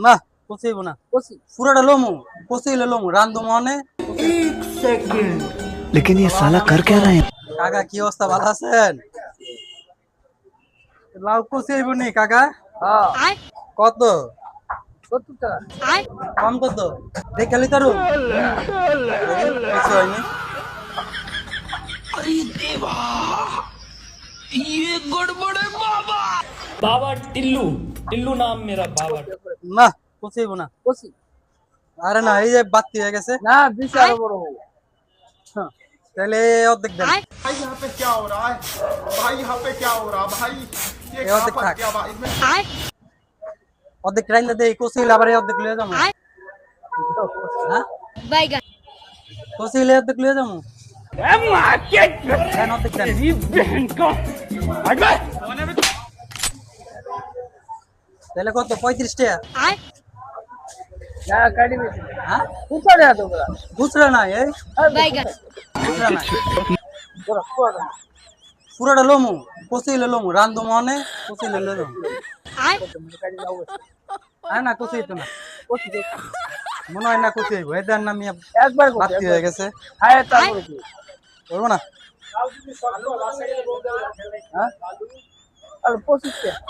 না কষিব না পুরোটা লোমু কষিলে লোমু রান্ধু মনে। लेकिन ये साला कर क्या रहा है? কাকা কি অবস্থা, ভালো আছেন? লাউ কষিব নি কাকা? কত কম কত দেখালি তারু কিছু হয়নি। बाबा टिल्लू टिल्लू नाम मेरा बाबा। না কষিব না। আরে না এই যে বাতি হয়ে গেছে না বিশাল বড় হবে। তাহলে অর্ধেক দেন। भाई यहाँ पे क्या हो रहा है? भाई यहाँ पे क्या हो रहा है भाई? ये ये कहाँ औरतें पर खाक। क्या भाई इसमें? অর্ধেক রাইলে দেই কষিলে আবার এই অর্ধেক লিয়ে যাবো। হ্যাঁ কষিলে অর্ধেক লিয়ে যাবো। দেন অর্ধেক দেন। তাহলে কত 35 টাকা? না কাটি বেশি হ্যাঁ কুকারে আতো বড় খুচরা নাই এই খুচরা নাই পুরোটা লোমু কষিলে লোমু রান্ধু মনে কষিলে লে যাবো। হ্যাঁ না কষিতো না মনে হয় না কষিব এই দেন না মিয়া একবার বাতি হয়ে গেছে খায় তারপরে কি করবো না। হ্যাঁ আর 25 টাকা